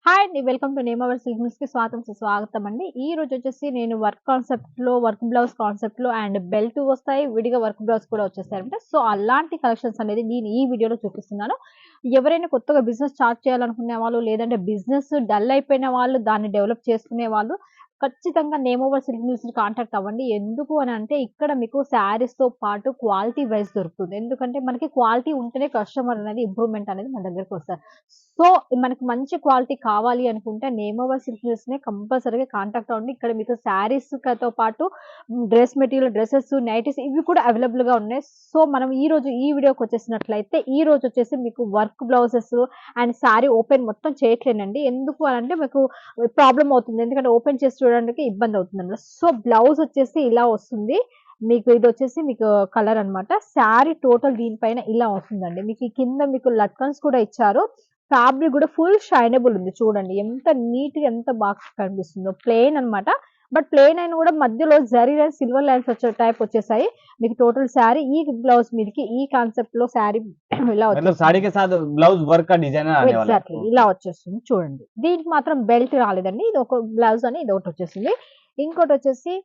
Hi అండి. Welcome to name our silk మిల్స్‌కి స్వాగతం అండి. ఈ రోజు వచ్చేసి నేను వర్క్ బ్లౌజ్ కాన్సెప్ట్‌లో అండ్ బెల్ట్ వస్తాయి. విడిగా వర్క్ బ్లౌజ్ కూడా వచ్చేస్తాయన్నమాట. సో, అలాంటి కలెక్షన్స్ అనేది నేను ఈ వీడియోలో చూపిస్తున్నాను. ఎవరైనా కొత్తగా బిజినెస్ స్టార్ట్ చేయాలనుకునే వాళ్ళు, లేదంటే బిజినెస్ డల్ అయిపోయిన వాళ్ళు, దాన్ని డెవలప్ చేసుకునే వాళ్ళు ఖచ్చితంగా నేమ్ ఓవర్ సిల్క్ మిల్స్‌ని కాంటాక్ట్ అవ్వండి. ఎందుకు అనంటే ఇక్కడ మీకు శారీస్‌తో పాటు క్వాలిటీ వైస్ దొరుకుతుంది. ఎందుకంటే మనకి క్వాలిటీ ఉంటేనే కస్టమర్ అనేది ఇంప్రూవ్‌మెంట్ అనేది మన దగ్గరకొస్తారు. సో, మనకి మంచి క్వాలిటీ కావాలి అనుకుంటే నేమ్ ఓవర్ సిల్క్ మిల్స్‌నే కంపల్సరీగా కాంటాక్ట్ అవ్వండి. ఇక్కడ మీకు శారీస్‌తో పాటు డ్రెస్ మెటీరియల్, డ్రెసెస్, నైటీస్ ఇవి కూడా అవైలబుల్‌గా ఉన్నాయి. సో, మనం ఈరోజు ఈ వీడియోకొచ్చేసినట్లయితే ఈరోజొచ్చేసి మీకు work blouses and sari open మొత్తం చేయట్లేనండి. ఎందుకు అనంటే మీకు ప్రాబ్లమ్ అవుతుంది. ఎందుకంటే ఓపెన్ చేసి చూడడానికి ఇబ్బందవుతుందనమాట. సో, బ్లౌజ్ వచ్చేసి ఇలా వస్తుంది. మీకు ఇదొచ్చేసి మీకు కలర్ అన్నమాట. శారీ టోటల్ దీనిపైన ఇలా వస్తుందండి. మీకు ఈ కింద మీకు లట్కన్స్ కూడా ఇచ్చారు. ఫ్యాబ్రిక్ గూడా ఫుల్ షైనబుల్ ఉంది చూడండి. ఎంత నీట్‌గా ఎంత బాగా కనిపిస్తుందో. ప్లెయిన్ అన్నమాట. బట్ ప్లెయిన్ అయిన గూడా మధ్యలో జరీ లైన్స్, సిల్వర్ లైన్స్ వచ్చే టైప్ వచ్చేసాయి. మీకు టోటల్ శారీ ఈ బ్లౌజ్ మీదకి ఈ కాన్సెప్ట్‌లో శారీ ఇలా मतलब వచ్చేసింది. साड़ी के साथ ब्लाउज वर्क का डिजाइनर आने वाला है। ఎగ్జాక్ట్‌లీ. ఇలా వచ్చేస్తుంది చూడండి. దీనికి మాత్రం బెల్ట్ రాలేదండి. ఇదొక బ్లౌజ్ అని ఇదొకటొచ్చేసింది. ఇంకోటొచ్చేసి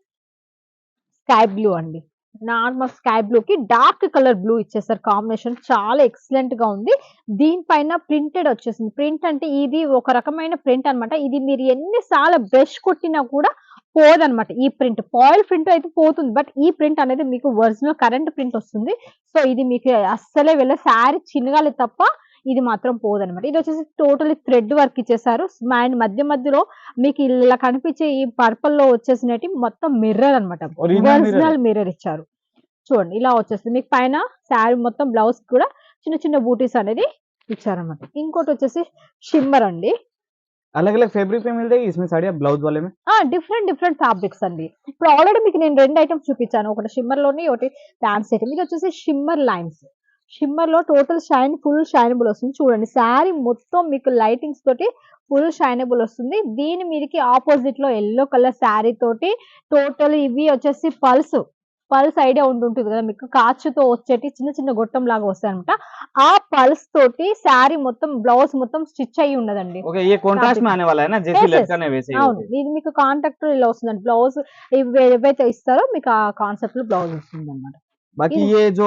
స్కై బ్లూ అండి. నార్మల్ స్కై బ్లూకి డార్క్ కలర్ బ్లూ ఇచ్చేసారు కాంబినేషన్. చాలా ఎక్సలెంట్‌గా ఉంది. దీనిపైన ప్రింటెడ్ వచ్చేసింది. ప్రింట్ అంటే ఇది ఒక రకమైన ప్రింట్ అన్నమాట. ఇది మీరు ఎన్ని సార్లు బ్రష్ కొట్టినా కూడా పోదన్నమాట. ఈ ప్రింట్. ఫాయిల్ ప్రింట్ అయితే పోతుంది. బట్ ఈ ప్రింట్ అనేది మీకు ఒరిజినల్ కరెంట్ ప్రింట్ వస్తుంది. సో, ఇది మీకు అస్సలే శారీ చినగాలి తప్ప ఇది మాత్రం పోదన్నమాట. ఇదొచ్చేసి టోటల్లీ థ్రెడ్ వర్క్ ఇచ్చేసారు. అండ్ మధ్య మధ్యలో మీకు ఇలా కనిపించే ఈ పర్పల్‌లో వచ్చేసినటివి మొత్తం మిర్రర్ అన్నమాట. ओरिजिनल मिरर है। ఒరిజినల్ మిర్రర్ ఇచ్చారు. చూడండి ఇలా వచ్చేస్తుంది. మీకు పైన శారీ మొత్తం బ్లౌజ్ కూడా చిన్న చిన్న బూటీస్ అనేది ఇచ్చారన్నమాట. ఇంకోటొచ్చేసి షిమ్మర్ అండి. अलग अलग फैब्रिक पे मिल जाएगी इसमें साड़ियाँ ब्लाउज वाले में। డిఫరెంట్ ఫ్యాబ్రిక్స్ అండి. ఇప్పుడు ఆల్రెడీ మీకు నేను 2 ఐటెమ్స్ చూపించాను. ఒకటి షిమ్మర్‌లోని, ఒకటి ఫ్యాన్సీ ఐటెమ్. ఇదొచ్చేసి షిమ్మర్ లైన్స్. షిమ్మర్‌లో టోటల్ ఫుల్ షైనబుల్ వస్తుంది. చూడండి శారీ మొత్తం మీకు లైటింగ్స్ తోటి ఫుల్ షైనబుల్ వస్తుంది. దీని మీదకి అపోజిట్‌లో యెల్లో కలర్ శారీ తోటి టోటల్ ఇవి వచ్చేసి పల్స్ ఐడియా ఉండుంటది కదా! మీకు కాచుతో వచ్చేటి చిన్న చిన్న గొట్టంలాగా వస్తాయన్నమాట. ఆ పల్స్ తోటి శారీ మొత్తం బ్లౌజ్ మొత్తం స్టిచ్ అయ్యి ఉన్నదండి. ओके, ये कॉन्ट्रास्ट में ఫ్యాబ్రిక్. आने वाला है ना, जैसी యెస్. యెస్. लटकन है वैसे ही అవును. ओके। ఇది మీకు కాంట్రాక్టర్ ఇలా వస్తుందండి. బ్లౌజ్ ఏవైతే ఇస్తారో మీకు ఆ కాన్సెప్ట్‌లో బ్లౌజ్ వస్తుందన్నమాట. बाकी ఇది ये जो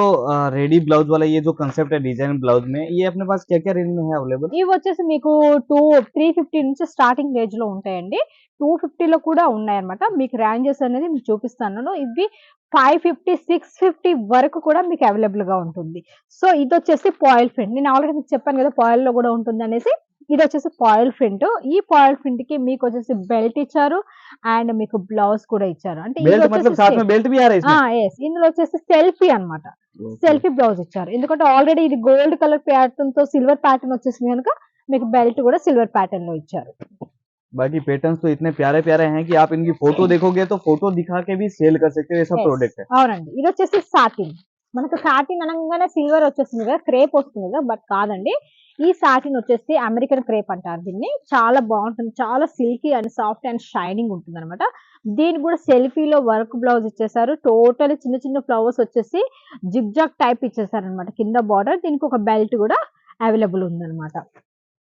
रेडी ब्लाउज वाला ये जो कंसेप्ट है डिजाइन ब्लाउज में, ये अपने पास क्या क्या रेंज में है अवेलेबल? ఇవొచ్చేసి మీకు 350 నుంచి స్టార్టింగ్ రేంజ్‌లో ఉంటాయండి. 250లో కూడా ఉన్నాయన్నమాట. మీకు రేంజెస్ అనేది మీకు చూపిస్తాను. ఇవి 550, 650 వరకు కూడా మీకు అవైలబుల్‌గా ఉంటుంది. సో, ఇదొచ్చేసి ఫాయిల్ ప్రింట్. నేను ఆల్రెడీ మీకు చెప్పాను కదా! ఫాయిల్‌లో కూడా ఉంటుందనేసి. ఇదొచ్చేసి ఫాయిల్ ప్రింట్. ఈ ఫాయిల్ ప్రింట్‌కి మీకొచ్చేసి బెల్ట్ ఇచ్చారు. అండ్ మీకు బ్లౌజ్ కూడా ఇచ్చారు. అంటే ఇది बेल्ट వచ్చేసి मतलब साथ में बेल्ट भी आ रहा है इसमें? యెస్. ఇందులో వచ్చేసి సెల్ఫీ అన్నమాట. ओके। సెల్ఫీ బ్లౌజ్ ఇచ్చారు. ఎందుకంటే ఆల్రెడీ ఇది గోల్డ్ కలర్ ప్యాటర్న్‌తో సిల్వర్ ప్యాటర్న్ వచ్చేసింది గనుక మీకు బెల్ట్ కూడా సిల్వర్ ప్యాటర్న్‌లో ఇచ్చారు. बाकी पैटर्न्स तो इतने प्यारे प्यारे हैं कि आप इनकी फोटो देखोगे तो फोटो दिखा के भी सेल कर सकते हो, ऐसा యెస్. प्रोडक्ट है। అవునండి. ఇదొచ్చేసి సాటిన్. మనకు సాటిన్ అనంగానే సిల్వర్ వచ్చేస్తుంది కదా! క్రేప్ వస్తుంది కదా! బట్ కాదండి. ఈ సాటిన్ వచ్చేసి అమెరికన్ క్రేప్ అంటారు దీన్ని. చాలా బావుంటుంది. చాలా silky and soft and shining ఉంటుందన్నమాట. దీనికి కూడా సెల్ఫీలో వర్క్ బ్లౌజ్ ఇచ్చేసారు. టోటల్లీ చిన్న చిన్న ఫ్లవర్స్ వచ్చేసి జిగ్‌జాగ్ టైప్ ఇచ్చేసారన్నమాట కింద బార్డర్. దీనికి ఒక బెల్ట్ కూడా అవైలబుల్ ఉందన్నమాట.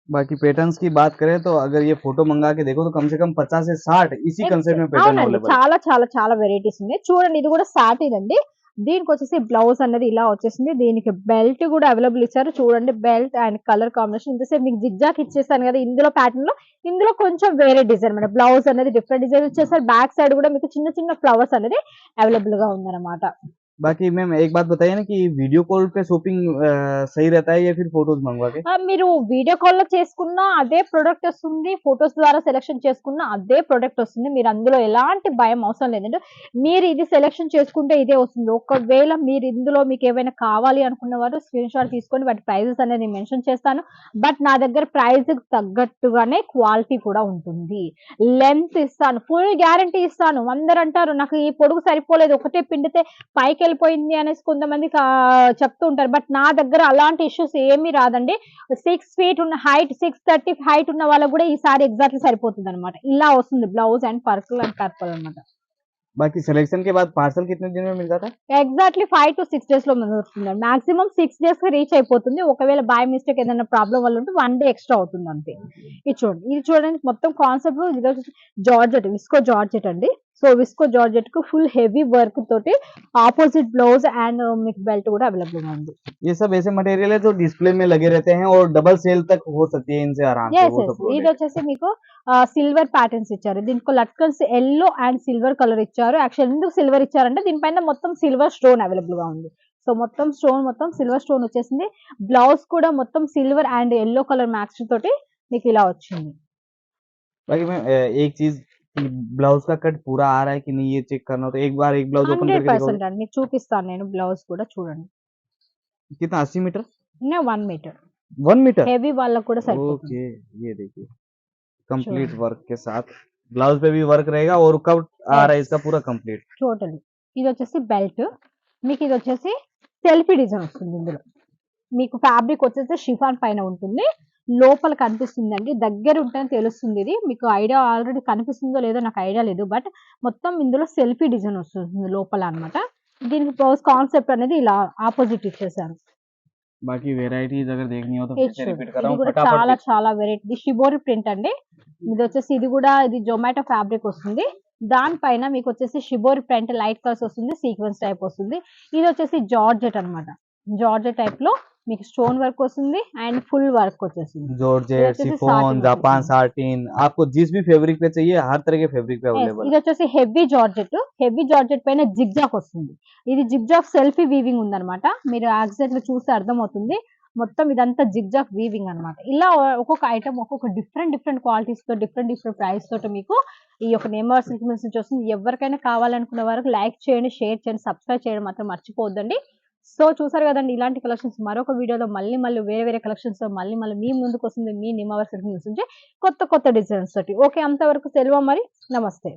बाकी पैटर्न्स की बात करें तो अगर ये फोटो मंगा के देखो तो कम से कम 50 से 60 इसी कंसेप्ट में पैटर्न అవునండి. अवेलेबल है। చాలా వెరైటీస్ ఉన్నాయి. చూడండి ఇది కూడా సాటిన్ అండి. దీనికొచ్చేసి బ్లౌజ్ అనేది ఇలా వచ్చేసింది. దీనికి బెల్ట్ కూడా అవైలబుల్ ఇచ్చారు. చూడండి బెల్ట్ అండ్ కలర్ కాంబినేషన్ ఇంతసేపు మీకు జిగ్‌జాగ్ ఇచ్చేసాను కదా! ఇందులో ప్యాటర్న్‌లో ఇందులో కొంచెం వేరే డిజైన్ అన్నమాట. బ్లౌజ్ అనేది డిఫరెంట్ డిజైన్ ఇచ్చేసారు. బ్యాక్ సైడ్ కూడా మీకు చిన్న చిన్న ఫ్లవర్స్ అనేది అవైలబుల్‌గా ఉందన్నమాట. बाकी मैम एक बात बताइए ना कि वीडियो कॉल पे शॉपिंग सही रहता है या फिर फोटोज मंगवा के? మీరు వీడియో కాల్‌లో చేసుకున్న అదే ప్రొడక్ట్ వస్తుంది. ఫోటోస్ ద్వారా సెలక్షన్ చేసుకున్న అదే ప్రొడక్ట్ వస్తుంది. మీరు అందులో ఎలాంటి భయం అవసరం లేదండి. మీరు ఇది సెలక్షన్ చేసుకుంటే ఇదే వస్తుంది. ఒకవేళ మీరు ఇందులో మీకేమైనా కావాలి అనుకున్నవారు స్క్రీన్‌షాట్ తీసుకొని వాటి ప్రైజెస్ అనేది మెన్షన్ చేస్తాను. బట్ నా దగ్గర ప్రైస్‌కి తగ్గట్టుగానే క్వాలిటీ కూడా ఉంటుంది. లెంత్ ఇస్తాను. ఫుల్ గ్యారంటీ ఇస్తాను. అందరంటారు నాకు ఈ పొడుగు సరిపోలేదు. ఒకటే పిండితే పైకెళ్ళిపోయింది అనేసి కొంతమంది చెప్తూ ఉంటారు. బట్ నా దగ్గర అలాంటి ఇష్యూస్ ఏమీ రాదండి. 6 ఫీట్ ఉన్న హైట్ 630 హైట్ ఉన్న వాళ్ళకి కూడా ఈ సారీ ఎగ్జాక్ట్‌లీ సరిపోతుందన్నమాట. ఇలా వస్తుంది బ్లౌజ్ అండ్ పర్పుల్ అన్నమాట. बाकी सिलेक्शन के बाद पार्सल कितने दिन में मिल जाता है? ఎగ్జాక్ట్‌లీ 5-6 డేస్‌లో దొరుకుతుందండి. మాక్సిమం 6 డేస్‌కి రీచ్ అయిపోతుంది. ఒకవేళ బై మిస్టేక్ ఏదైనా ప్రాబ్లమ్ వల్ల ఉంటే 1 డే ఎక్స్‌ట్రా అవుతుంది అంతే. ఇది చూడండి మొత్తం కాన్సెప్ట్ ఇదొచ్చేసి జార్జెట్, విస్కో జార్జెట్ అండి. సో, విస్కో జార్జెట్‌కు ఫుల్ హెవీ వర్క్ తోటి ఆపోజిట్ బ్లౌజ్ అండ్ మీకు బెల్ట్ కూడా అవైలబుల్‌గా ఉంది. ये सब ऐसे मटेरियल है जो डिस्प्ले में लगे रहते हैं और डबल सेल तक हो सकती है इनसे आराम से, యెస్. वो యెస్. सब प्रोडक्ट। ఇదొచ్చేసి మీకు సిల్వర్ ప్యాటర్న్స్ ఇచ్చారు. దీంట్లో latkans yellow and silver colour ఇచ్చారు. యాక్చువల్లీ ఎందుకు సిల్వర్ ఇచ్చారంటే దీనిపైన మొత్తం సిల్వర్ స్టోన్ అవైలబుల్‌గా ఉంది. సో, మొత్తం సిల్వర్ స్టోన్ వచ్చేసింది. బ్లౌజ్ కూడా మొత్తం silver and yellow colour match తోటి మీకు ఇలా వచ్చింది. बाकी मैं एक चीज, ब्लाउज का कट पूरा आ रहा है कि नहीं ये चेक करना हो तो एक बार एक ब्लाउज ओपन करके दिखाओ। 100% అండి. మీకు చూపిస్తాను నేను బ్లౌజ్ కూడా చూడండి. कितना 80 मीटर? 1 మీటర్. 1 मीटर? హెవీ వాళ్ళకి కూడా సరిపోతుంది. ओके, ये देखिए कंप्लीट చూడండి. वर्क के साथ ब्लाउज पे भी वर्क रहेगा और कट आ रहा है इसका पूरा कंप्लीट। టోటలీ. ఇదొచ్చేసి బెల్ట్. మీకు ఇదొచ్చేసి సెల్ఫీ డిజైన్ వస్తుంది ఇందులో. మీకు ఫ్యాబ్రిక్ వచ్చేసి షిఫాన్ పైన ఉంటుంది. లోపల కనిపిస్తుందండి. దగ్గర ఉంటేనే తెలుస్తుంది ఇది. మీకు ఐడియా ఆల్రెడీ కనిపిస్తుందో లేదో నాకు ఐడియా లేదు. బట్ మొత్తం ఇందులో సెల్ఫీ డిజైన్ వస్తుంది లోపల అన్నమాట. దీనికి బ్లౌజ్ కాన్సెప్ట్ అనేది ఇలా ఆపోజిట్ ఇచ్చేసారు. बाकी वेराइटीज अगर देखनी हो तो फिर से చూడండి. रिपीट कर रहा ఇది हूँ కూడా फटाफट చాలా చాలా వెరైటీ షిబోరి ప్రింట్ అండి. ఇది కూడా జొమాటో ఫ్యాబ్రిక్ వస్తుంది. దానిపైన మీకు వచ్చేసి షిబోరి ప్రింట్ లైట్ కలర్స్ వస్తుంది. సీక్వెన్స్ టైప్ వస్తుంది. ఇది వచ్చేసి జార్జెట్ అన్నమాట. జార్జెట్ టైప్ లో మీకు స్టోన్ వర్క్ వస్తుంది అండ్ ఫుల్ వర్క్ వచ్చేసింది. जॉर्जेट, వచ్చేసి शिफॉन, సాటిన్ जापान వచ్చేసింది. साटिन, आपको जिस भी फैब्रिक पे चाहिए हर तरह के फैब्रिक पे Yes, अवेलेबल ఇది వచ్చేసి హెవీ జార్జెట్. హెవీ జార్జెట్ పైన జిగ్జాగ్ వస్తుంది. ఇది జిగ్జాగ్ సెల్ఫీ వీవింగ్ ఉందన్నమాట. మీరు యాక్సిడెంట్ చూస్తే అర్థమవుతుంది. మొత్తం ఇదంతా జిగ్జాగ్ వీవింగ్ అన్నమాట. ఇలా ఒక్కొక్క ఐటమ్ ఒక్కొక్క డిఫరెంట్ క్వాలిటీస్ తో డిఫరెంట్ ప్రైస్ తోటి మీకు ఈ యొక్క నేమర్ సిల్క్స్ నుంచి వస్తుంది. ఎవరికైనా కావాలనుకున్న వారికి లైక్ చేయండి, షేర్ చేయండి, సబ్స్క్రైబ్ చేయడం మాత్రం మర్చిపోవద్దండి. సో, చూసారు కదండి ఇలాంటి కలెక్షన్స్ మరొక వీడియోలో మళ్ళీ వేరే కలెక్షన్స్ తో మళ్ళీ మీ ముందుకు వస్తుంది మీ నిమవర్ సిల్క్స్ నుంచి కొత్త డిజైన్స్ తోటి. ఓకే, అంతవరకు సెలవు మరి. నమస్తే.